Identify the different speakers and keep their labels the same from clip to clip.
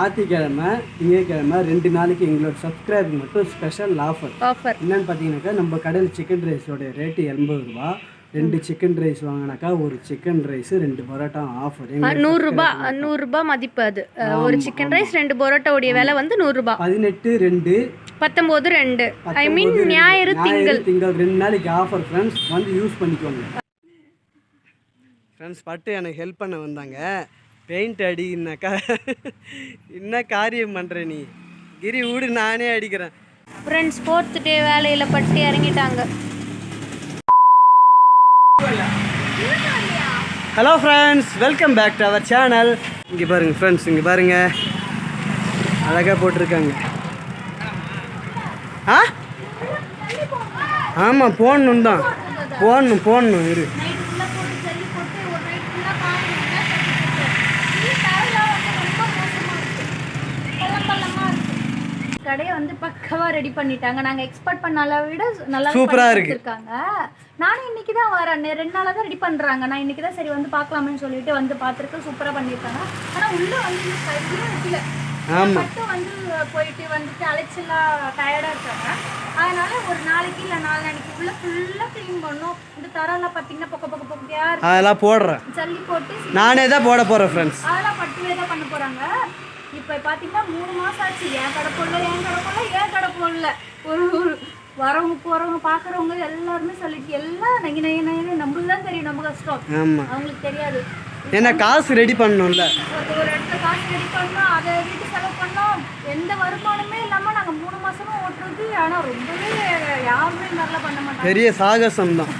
Speaker 1: ஞாயிற்றுக்கிழமை திங்கட்கிழமை 2 நாளைக்கு எங்களோட சப்ஸ்கிரைபர் மட்டும் ஸ்பெஷல் ஆஃபர் என்னன்னு பார்த்தீங்கன்னாக்கா நம்ம கடையில் சிக்கன் ரைஸோட ரேட்டு 80 ரூபா. 2 சிக்கன் ரைஸ் வாங்கினாக்கா ஒரு சிக்கன் ரைஸ் 2 பரோட்டா ஆஃபர்.
Speaker 2: 100 ரூபா மதிப்பு. அது ஒரு சிக்கன் ரைஸ் 2 பரோட்டாவுடைய விலை வந்து 100 ரூபா.
Speaker 1: 18/2
Speaker 2: 19/2 ஐ மீன் ஞாயிறு திங்கள்
Speaker 1: 2 நாளைக்கு ஆஃபர் ஃப்ரெண்ட்ஸ், வந்து யூஸ் பண்ணிக்கோங்க. ஃப்ரெண்ட்ஸ் பட்டு எனக்கு ஹெல்ப் பண்ண வந்தாங்க. பெயிண்ட் அடினாக்கா என்ன காரியம் பண்ணுற நீ கிரி வீடு, நானே அடிக்கிறேன்.
Speaker 2: ஃப்ரெண்ட்ஸ் 4th டே வேலையில் பட்டு இறங்கிட்டாங்க.
Speaker 1: Hello friends, welcome back to our channel. இங்கே பாருங்கள் ஃப்ரெண்ட்ஸ், இங்கே பாருங்கள் அழகாக போட்டிருக்காங்க. ஆமாம் போடணும் தான், போடணும் இரு.
Speaker 2: கடையை வந்து பக்கவா ரெடி பண்ணிட்டாங்க. நாங்கள் எக்ஸ்பெக்ட் பண்ணால விட நல்லா
Speaker 1: சூப்பராக இருக்காங்க.
Speaker 2: நானும் இன்னைக்கு தான் வரேன், 2 நாளாக தான் ரெடி பண்ணுறாங்க. நான் இன்னைக்கு தான் சரி வந்து பார்க்கலாமேன்னு சொல்லிட்டு வந்து பார்த்துருக்கேன். சூப்பராக பண்ணியிருக்காங்க. ஆனால் உள்ளே வந்து கையிலே வைக்கல. மட்டும் வந்து போயிட்டு வந்துட்டு அலைச்சலாம் டயர்டாக இருக்காங்க. அதனால ஒரு நாளைக்கு இல்லை 4 நாளைக்கு உள்ள ஃபுல்லாக க்ளீன் பண்ணோம். இந்த தரெல்லாம் பார்த்தீங்கன்னா பொக்கையாக இருக்கு. அதெல்லாம் போடுறேன், ஜல்லி போட்டு
Speaker 1: நானே தான் போட போகிறேன் ஃப்ரெண்ட்ஸ்.
Speaker 2: அதெல்லாம் பட்டுவே தான் பண்ண போகிறாங்க. இப்போ பார்த்தீங்கன்னா 3 மாதம் ஆச்சு. ஏன் கடை போடல ஒரு வரவங்க போகிறவங்க பார்க்குறவங்க எல்லாருமே சொல்லிட்டு எல்லாம் நகி நம்மளுக்கு தான் தெரியும் நம்ம கஷ்டம். அவங்களுக்கு தெரியாது.
Speaker 1: ஏன்னா காசு ரெடி பண்ணணும்ல,
Speaker 2: ஒரு இடத்துல காசு ரெடி பண்ணோம், அதை வீட்டு செலவு பண்ணோம். எந்த வருமானமே இல்லாமல் நாங்கள் 3 மாதமும் ஓட்டுறது. ஆனால் ரொம்பவே யாருமே நல்லா பண்ண மாட்டாங்க.
Speaker 1: பெரிய சாகசம் தான்.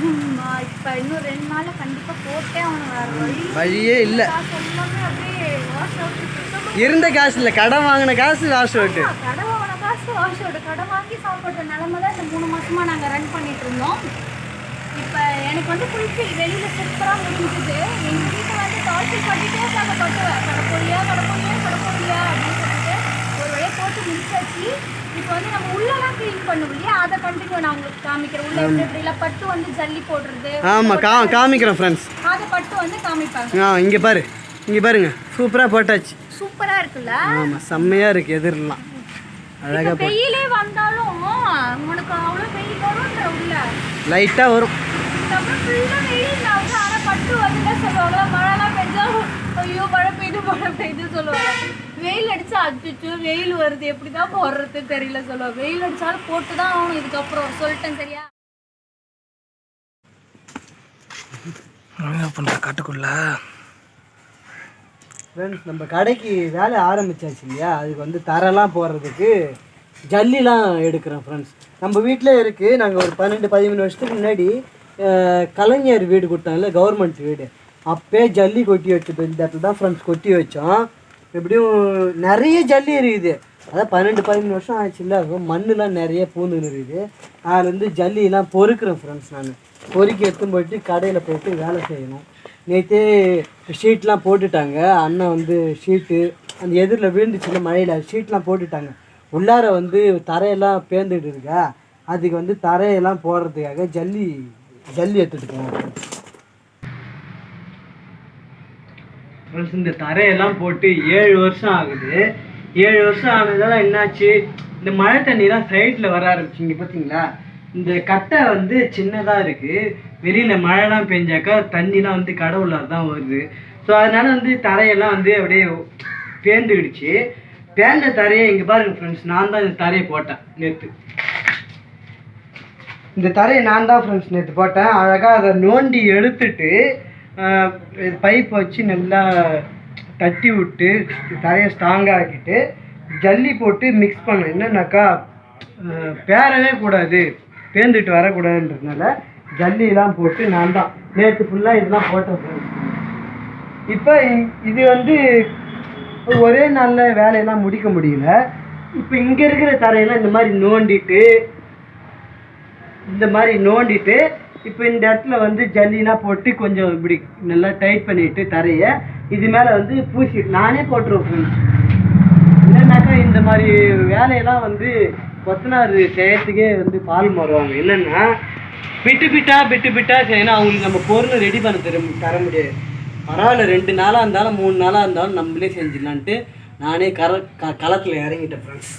Speaker 2: இப்போ இன்னும் 2 நாளில் கண்டிப்பாக போட்டே அவனுக்கு
Speaker 1: வழியே இல்லை.
Speaker 2: எல்லாமே அப்படியே வாஷ் அவுட்.
Speaker 1: இருந்த காசு இல்லை, கடன் வாங்கின காசு வாஷ் அவுட்டு.
Speaker 2: கடன் வாங்கின காசு வாஷ் அவுட்டு. கடன் வாங்கி சாப்பிட்ற நிலமை தான் இந்த 3 மாதமாக நாங்கள் ரன் பண்ணிட்டு இருந்தோம். இப்போ எனக்கு வந்து ஃபுல்ஃபில் வெளியில் சூப்பராக முடிஞ்சுது. எங்கள் வீட்டில் வந்து டால்ஃபில் பண்ணிட்டே இருக்காங்க. கட்டுவேன் கடப்போலியா அப்படின்னு சொல்லிட்டு ஒரு வழியாக போட்டு முடிச்சாச்சு. இப்போ வந்து நம்ம உள்ளெல்லாம் க்ளீன் பண்ணுவோம் இல்லையா, அதை கண்டினியூ நான் உங்களுக்கு காமிக்கிறேன். உள்ள எப்படி இல்லை பட்டு வந்து ஜல்லி போடுறது.
Speaker 1: ஆமாம் காமிக்கிறேன் ஃப்ரெண்ட்ஸ்.
Speaker 2: அதை பட்டு வந்து காமிப்பாங்க.
Speaker 1: இங்கே பாருங்க சூப்பராக போட்டாச்சு.
Speaker 2: சூப்பராக இருக்குல்ல?
Speaker 1: ஆமாம் செம்மையாக இருக்குது. எதிரெல்லாம் அழகாக
Speaker 2: வெயிலே வந்தாலும் உனக்கு அவ்வளோ வெயில் வரும்ன்ற உள்ள
Speaker 1: லைட்டாக வரும்.
Speaker 2: அப்புறம் ஃபுல்லாக வெயில் ஆகுது. ஆனால் பட்டு வந்து சொல்லுவாங்க மழைலாம் பெஞ்சாலும் ஐயோ மழை பெய்து சொல்லுவாங்க. வெயில் அடித்தா அச்சுச்சு வெயில் வருது எப்படி தான் போடுறது தெரியல சொல்லுவாங்க. வெயில் அடித்தாலும் போட்டு தான் ஆகணும். இதுக்கப்புறம் சொல்லிட்டேன் சரியா.
Speaker 1: பண்ணுற காட்டுக்குள்ள ஃப்ரெண்ட்ஸ் நம்ம கடைக்கு வேலை ஆரம்பித்தாச்சு இல்லையா, அதுக்கு வந்து தரெல்லாம் போடுறதுக்கு ஜல்லிலாம் எடுக்கிறோம் ஃப்ரெண்ட்ஸ். நம்ம வீட்டிலே இருக்குது. நாங்கள் ஒரு 12-13 வருஷத்துக்கு முன்னாடி கலைஞர் வீடு கொடுத்தாங்கல்ல, கவர்மெண்ட் வீடு, அப்போயே ஜல்லி கொட்டி வச்சது. இந்த இடத்துல தான் ஃப்ரெண்ட்ஸ் கொட்டி வச்சோம். எப்படியும் நிறைய ஜல்லி இருக்குது. அதான் 12-13 வருஷம் ஆச்சு இல்லை, மண்ணெலாம் நிறைய பூந்துன்னு இருக்குது. அதில் வந்து ஜல்லிலாம் பொறுக்கிறேன் ஃப்ரெண்ட்ஸ். நான் பொறுக்கி எடுத்துன்னு போயிட்டு கடையில் போயிட்டு வேலை செய்யணும். நேற்றே ஷீட்லாம் போட்டுட்டாங்க. அண்ணன் வந்து ஷீட்டு அந்த எதிரில் விழுந்துச்சுல மழையில் ஷீட்லாம் போட்டுட்டாங்க. உள்ளார வந்து தரையெல்லாம் பேர்ந்துட்டு இருக்கா, அதுக்கு வந்து தரையெல்லாம் போடுறதுக்காக ஜல்லி எடுத்துகிட்டு போவோம் ஃப்ரெண்ட்ஸ். இந்த தரையெல்லாம் போட்டு 7 வருஷம் ஆகுது. 7 வருஷம் ஆனதால என்னாச்சு, இந்த மழை தண்ணிலாம் சைடில் வர ஆரம்பிச்சிங்க பார்த்தீங்களா. இந்த கட்டை வந்து சின்னதாக இருக்குது. வெளியில் மழைலாம் பெஞ்சாக்கா தண்ணிலாம் வந்து கடவுளாக தான் வருது. ஸோ அதனால் வந்து தரையெல்லாம் வந்து அப்படியே பேர்ந்துக்கிடுச்சு. பேர்ந்த தரையை இங்கே பாருங்கள் ஃப்ரெண்ட்ஸ், நான் தான் இந்த தரையை போட்டேன் நேற்று. இந்த தரையை நான் தான் ஃப்ரெண்ட்ஸ் நேற்று போட்டேன். அழகாக அதை நோண்டி எடுத்துட்டு பைப் வச்சு நல்லா தட்டி விட்டு தரையை ஸ்ட்ராங்காக ஆக்கிட்டு ஜல்லி போட்டு மிக்ஸ் பண்ணேன். என்னன்னாக்கா பேரவே கூடாது, பேர்ந்துட்டு வரக்கூடாதுன்றதுனால ஜல்லிலாம் போட்டு நான் தான் நேற்று ஃபுல்லாக இதெல்லாம் போட்டேன் ஃப்ரெண்ட்ஸ். இப்போ இது வந்து ஒரே நாளில் வேலையெல்லாம் முடிக்க முடியல. இப்போ இங்கே இருக்கிற தரையெல்லாம் இந்த மாதிரி நோண்டிட்டு இப்போ இந்த இடத்துல வந்து ஜல்லிலாம் போட்டு கொஞ்சம் இப்படி நல்லா டைட் பண்ணிவிட்டு தரையை இது மேலே வந்து பூசிட்டு நானே போட்டுருவேன் ஃப்ரெண்ட்ஸ். என்னன்னாக்கா இந்த மாதிரி வேலையெல்லாம் வந்து கொத்தனார் செய்யறதுக்கே வந்து பால் மாறுவாங்க. என்னென்னா பிட்டு பிட்டா செய்யணும். அவங்களுக்கு நம்ம பொருள் ரெடி பண்ண தர முடியாது. பரவாயில்ல 2 நாளாக இருந்தாலும் 3 நாளாக இருந்தாலும் நம்மளே செஞ்சிடலான்ட்டு நானே களத்தில் இறங்கிட்டேன் ஃப்ரெண்ட்ஸ்.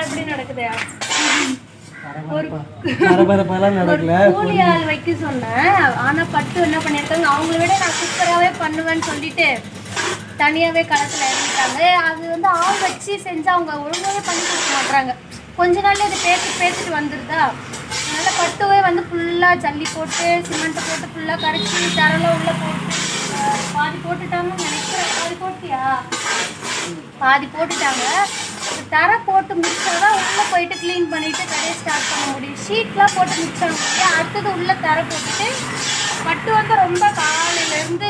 Speaker 2: எப்படி நடக்குது?
Speaker 1: பரபரப்பெல்லாம் நடக்கல.
Speaker 2: கூலி ஆள் வைக்க சொன்னேன். ஆனா பட்டு என்ன பண்ணிருக்காங்க, அவங்கள விட நான் சூப்பராகவே பண்ணுவேன்னு சொல்லிட்டு தனியாகவே களத்தில் இறங்கிட்டாங்க. அது வந்து ஆள் வச்சு செஞ்சு அவங்க ஒழுங்காகவே பண்ணி கொடுக்க மாட்டுறாங்க. கொஞ்ச நாள்ல இது பேசிட்டு வந்துருதா, அதனால பட்டுவே வந்து ஃபுல்லாக ஜல்லி போட்டு சிமெண்ட்டை போட்டு ஃபுல்லாக கரைச்சி தரெல்லாம் உள்ளே போட்டு பாதி போட்டுட்டாங்கன்னு நினைக்கிறேன். பாதி போட்டுட்டாங்க. தரை போட்டு முடிச்சாதான் உள்ளே போயிட்டு க்ளீன் பண்ணிவிட்டு கடையை ஸ்டார்ட் பண்ண முடியும். ஷீட்லாம் போட்டு முடிச்சாங்க. அடுத்தது உள்ளே தரை போட்டுட்டு பட்டு வந்து ரொம்ப காலையிலேருந்து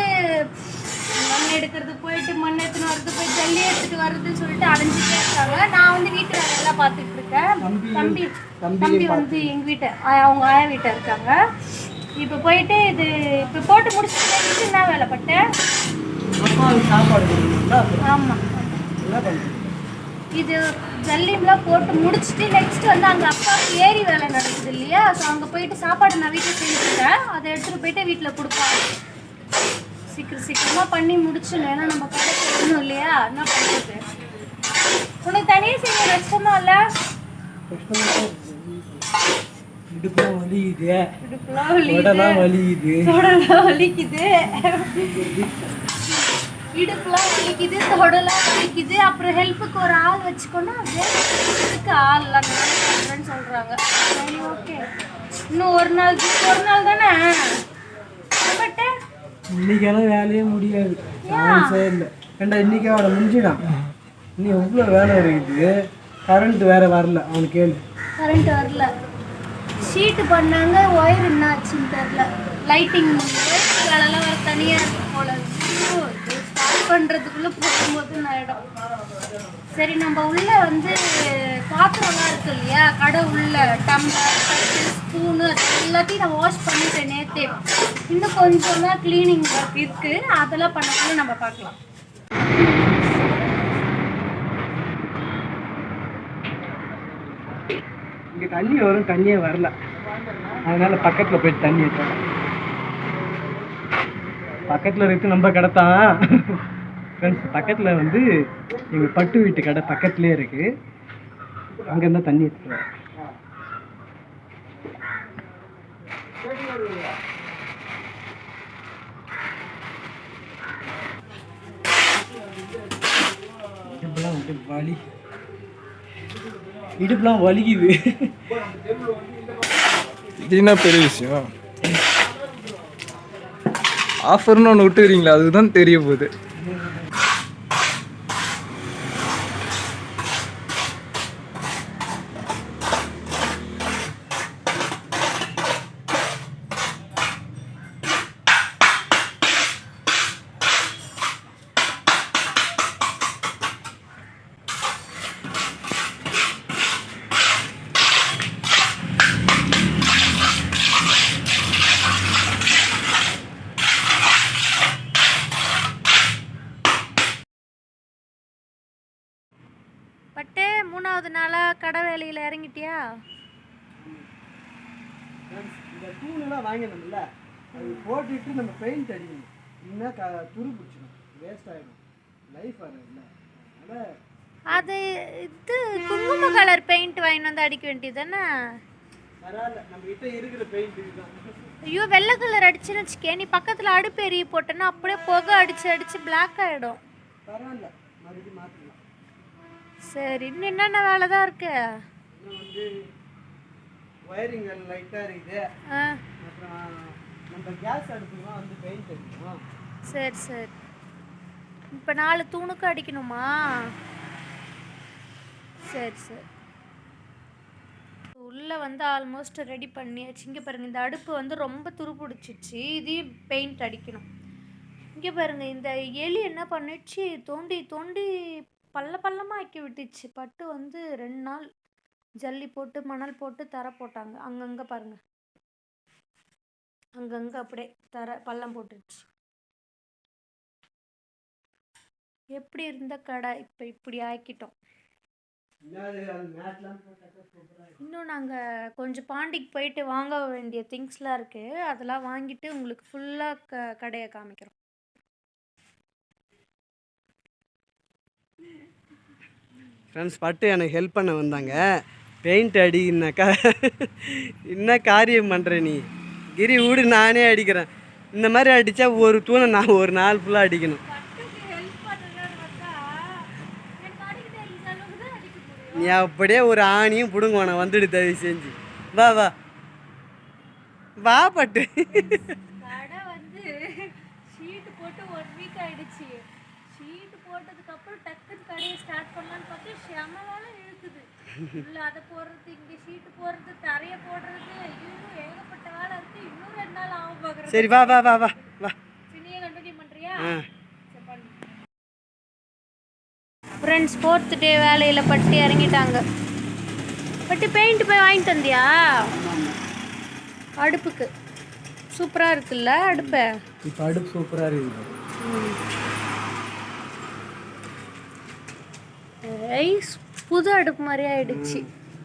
Speaker 2: மண் எடுக்கிறது போயிட்டு மண் எடுத்துன்னு வர்றது போய் ஜல்லி எடுத்துகிட்டு வர்றதுன்னு சொல்லிட்டு அலைஞ்சிட்டே இருக்காங்க. நான் வந்து வீட்டு வேலையெல்லாம் பார்த்துட்டு இருக்கேன். தம்பி வந்து எங்கள் வீட்டை அவங்க ஆயா வீட்டை இருக்காங்க. இப்போ போயிட்டு இது இப்போ போட்டு முடிச்சுட்டு என்ன வேலை பட்டேன்? ஆமாம், இது ஜல்லிம்லாம் போட்டு முடிச்சுட்டு நெக்ஸ்ட் வந்து அங்கே அப்பாவுக்கு ஏரி வேலை நடக்குது இல்லையா, ஸோ அங்கே போயிட்டு சாப்பாடு நான் வீட்டில் செஞ்சுட்டேன். அதை எடுத்துகிட்டு போயிட்டு வீட்டில் கொடுப்பாங்க. சீக்கிரமாக பண்ணி முடிச்சிடணும். ஏன்னா நம்ம கடை செய்யணும் இல்லையா, என்ன பண்ணுறது? உனக்கு தனியாக செய்ய கஷ்டமா இல்லை?
Speaker 1: இடுப்புலாம் வலிக்குது,
Speaker 2: இடுப்புலாம் வலிக்குது, தொடலாம் வலிக்குது. அப்புறம் ஹெல்ப்புக்கு ஒரு ஆள் வச்சுக்கோன்னா அதுக்கு ஆள் இல்லைன்னு சொல்கிறாங்க. சரி, ஓகே, இன்னும் ஒரு நாள் தானே. பட்
Speaker 1: இன்னைக்கெல்லாம் வேலையே முடியாது, சான்ஸே இல்லை. ஏண்டா இன்னைக்கு அவனை முடிஞ்சிடான். இன்னும் எவ்வளோ வேலை இருக்குது. கரண்ட் வேற வரல. அவனுக்கு கேளு,
Speaker 2: கரண்ட் வரல. ஷீட்டு பண்ணாங்க, ஒயர் என்ன ஆச்சுன்னு தெரில. லைட்டிங் வேலைலாம் வேறு தனியாக இருக்கும் போல. ஸ்டார்ட் பண்ணுறதுக்குள்ளே போகும்போது ஆகிடும். சரி, நம்ம உள்ளே வந்து பாத்திரம்லாம் இருக்கு இல்லையா, கடை உள்ள டம்ளர் ஸ்பூனு எல்லாத்தையும் நான் வாஷ் பண்ணிட்டேன் நேற்றே. இன்னும் கொஞ்சம் தான் க்ளீனிங் ஒர்க் இருக்குது. அதெல்லாம் பண்ணக்குள்ள நம்ம பார்க்கலாம்.
Speaker 1: இங்கே தண்ணி வரும், தண்ணியே வரல. அதனால பக்கத்தில் போயிட்டு தண்ணி வச்சோம். பக்கத்தில் இருக்கு நம்ம கடை தான் ஃப்ரெண்ட்ஸ். பக்கத்தில் வந்து எங்கள் பட்டு வீட்டு கடை பக்கத்துலேயே இருக்குது. அங்கேருந்தா தண்ணி எடுத்துட்டு வரோம். இடுப்புலாம் வந்து வலி, இடுப்புலாம் வலிக்குது.
Speaker 3: இது என்ன பெரிய விஷயம்? ஆஃபர்னு ஒன்று விட்டுக்கிறீங்களா, அதுதான் தெரிய போகுது.
Speaker 2: பட்டு 3வது நாளாக கடை வேலையில் இறங்கிட்டியா?
Speaker 1: இந்த தூணெல்லாம் வாங்கினோம்ல, அது போட்டுட்டு நம்ம பெயிண்ட் அடிக்கணும். இன்னும் துரு பிடிச்சிடும், வேஸ்ட் ஆகிடும், லைஃப் ஆகிடும். அதனால்
Speaker 2: அது இது குங்கும கலர் பெயிண்ட் வாங்கிட்டு வந்து அடிக்க வேண்டியது தானே?
Speaker 1: பரவாயில்ல, நம்ம கிட்ட இருக்கிற பெயிண்ட் இதுதான்.
Speaker 2: ஐயோ, வெள்ளை கலர் அடிச்சுன்னு வச்சுக்கே, நீ பக்கத்தில் அடுப்பு எரிய போட்டேன்னா அப்படியே புகை அடிச்சு பிளாக் ஆகிடும்.
Speaker 1: பரவாயில்ல, மறுபடியும் மாற்றலாம்.
Speaker 2: சரி, இன்னும் என்னென்ன வேலை தான் இருக்கு?
Speaker 1: இன்னும் வந்து ஒயரிங் லைட்டாக இருக்குது. அப்புறம் நம்ம கேஸ் அடுப்புலாம் வந்து பெயிண்ட் அடிக்கணும்.
Speaker 2: சரி, இப்போ 4 தூணுக்கு அடிக்கணுமா? சரி, உள்ளே வந்து ஆல்மோஸ்ட் ரெடி பண்ணியாச்சு. இங்கே பாருங்கள், இந்த அடுப்பு வந்து ரொம்ப துருப்பிடிச்சிச்சு. இதையும் பெயிண்ட் அடிக்கணும். இங்கே பாருங்கள், இந்த எலி என்ன பண்ணிடுச்சு, தோண்டி பள்ளமாக ஆக்கி விட்டுச்சு. பட்டு வந்து 2 நாள் ஜல்லி போட்டு மணல் போட்டு தரை போட்டாங்க. அங்கங்கே பாருங்க, அங்கங்கே அப்படியே தரை பள்ளம் போட்டுருச்சு. எப்படி இருந்த கடை இப்போ இப்படி ஆக்கிட்டோம். இன்னும் நாங்கள் கொஞ்சம் பாண்டிக்கு போயிட்டு வாங்க வேண்டிய திங்ஸ்லாம் இருக்குது. அதெல்லாம் வாங்கிட்டு உங்களுக்கு ஃபுல்லாக கடையை காமிக்கிறோம்.
Speaker 1: ஃப்ரெண்ட்ஸ் பட்டு எனக்கு ஹெல்ப் பண்ண வந்தாங்க. பெயிண்ட் அடினாக்கா என்ன காரியம் பண்ணுற நீ கிரி வீடு, நானே அடிக்கிறேன். இந்த மாதிரி அடித்தா ஒரு தூணை நான் ஒரு நாள் ஃபுல்லாக அடிக்கணும். நீ அப்படியே ஒரு ஆணியும் பிடுங்க நான் வந்துடு தயவு செஞ்சு. வா வா வா பட்டு.
Speaker 2: கடை வந்து ஷீட்டு போட்டு 1 வீக் ஆயிடுச்சு. ஷீட்டு போட்டதுக்கப்புறம் டக்குன்னு கடையை ஸ்டார்ட் பண்ணலான்னு பார்த்து செம வேலை இழுக்குது. இல்லை அதை போடுறது, இங்கே ஷீட்டு போடுறது, தரையை போடுறது, இன்னும் ஏகப்பட்ட வேலை இருக்குது. இன்னும் 2 நாள் ஆகும் பார்க்குறேன்.
Speaker 1: சரி வா வா வா வா வா.
Speaker 2: சினியை கண்டினியூ பண்ணுறியா? ஃப்ரெண்ட்ஸ் 4th டே வேலையில் பட்டு இறங்கிட்டாங்க. பட்டு பெயிண்ட் போய் வாங்கிட்டு வந்தியா? அடுப்புக்கு சூப்பராக இருக்குல்ல அடுப்பு.
Speaker 1: இப்போ அடுப்பு சூப்பராக இருக்குது.
Speaker 2: புது அடுப்பு மாதிரி ஆயிடுச்சு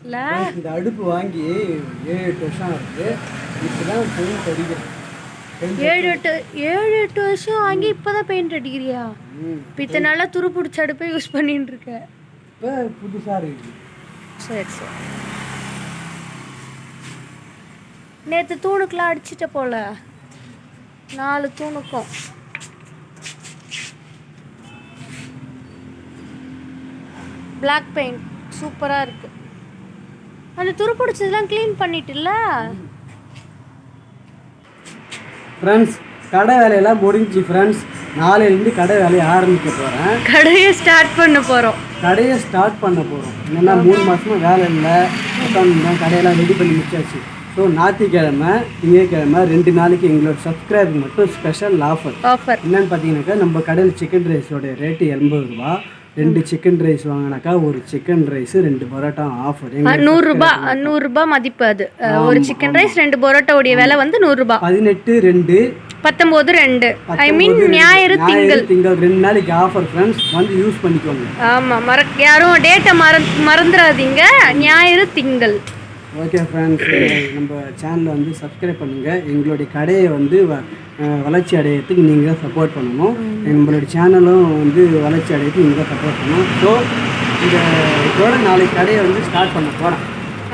Speaker 2: இல்லை?
Speaker 1: இந்த அடுப்பு வாங்கி 7-8 வருஷம் ஆகுது. இப்போ தான் பெயிண்ட் அடிக்கிறேன்.
Speaker 2: 7-8 வருஷம் வாங்கி இப்போ தான் பெயிண்ட் அடிக்கிறியா? இப்போ இத்தனை நாளாக துரு பிடிச்ச அடுப்பை யூஸ் பண்ணிட்டு இருக்க.
Speaker 1: இப்போ புதுசாக இருக்குது.
Speaker 2: சரி சரி. நேற்று தூணுக்கெலாம் அடிச்சிட்ட போல, 4 தூணுக்கும். பிளாக் பெயிண்ட் சூப்பராக இருக்கு. அந்த துரு பிடிச்சதெல்லாம் க்ளீன் பண்ணிட்டுல்ல?
Speaker 1: ஃப்ரெண்ட்ஸ் கடை வேலையெல்லாம் முடிஞ்சு ஃப்ரெண்ட்ஸ். நாளையிலேருந்து கடை வேலையை ஆரம்பிக்க போகிறேன்.
Speaker 2: கடையை ஸ்டார்ட் பண்ண போகிறோம். என்னென்னா 3 மாதமாக வேலை இல்லை. உட்காந்து கடையெல்லாம் ரெடி பண்ணி முடிச்சாச்சு. ஸோ ஞாயிற்றுக்கிழமை திங்கக்கிழமை 2 நாளைக்கு எங்களோட சப்ஸ்கிரைபர் மட்டும் ஸ்பெஷல் ஆஃபர். என்னென்னு பார்த்தீங்கன்னாக்கா நம்ம கடையில் சிக்கன் ரைஸோட ரேட்டு 80 ரூபா. 2 சிக்கன் ரைஸ் வாங்கினாக்கா ஒரு சிக்கன் ரைஸ் 2 பரோட்டா ஆஃபர். 100 ரூபாய் மதிப்பு. அது ஒரு சிக்கன் ரைஸ் 2 பரோட்டாவுடைய விலை வந்து 100 ரூபாய்.
Speaker 1: 18/2
Speaker 2: 19/2 ஐ மீன் ஞாயிறு திங்கள்
Speaker 1: 2 நாளைக்கு ஆஃபர் ஃப்ரெண்ட்ஸ். வந்து யூஸ் பண்ணிக்கோங்க.
Speaker 2: ஆமாம், யாரும் டேட்டை மறந்துடாதீங்க. ஞாயிறு திங்கள்.
Speaker 1: ஓகே ஃப்ரெண்ட்ஸ், நம்ம சேனலை வந்து சப்ஸ்கிரைப் பண்ணுங்கள். எங்களுடைய கடையை வந்து வளர்ச்சி அடையிறதுக்கு நீங்கள் தான் சப்போர்ட் பண்ணணும். நம்மளுடைய சேனலும் வந்து வளர்ச்சி அடையிறதுக்கு நீங்கள் தான் சப்போர்ட் பண்ணணும். ஸோ இதோட நாளைக்கு கடையை வந்து ஸ்டார்ட் பண்ண போகிறோம்.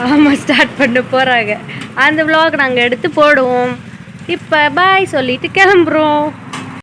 Speaker 2: ஆமாம், ஸ்டார்ட் பண்ண போகிறாங்க. அந்த vlog நாங்கள் எடுத்து போடுவோம். இப்போ பாய் சொல்லிட்டு கிளம்புறோம்.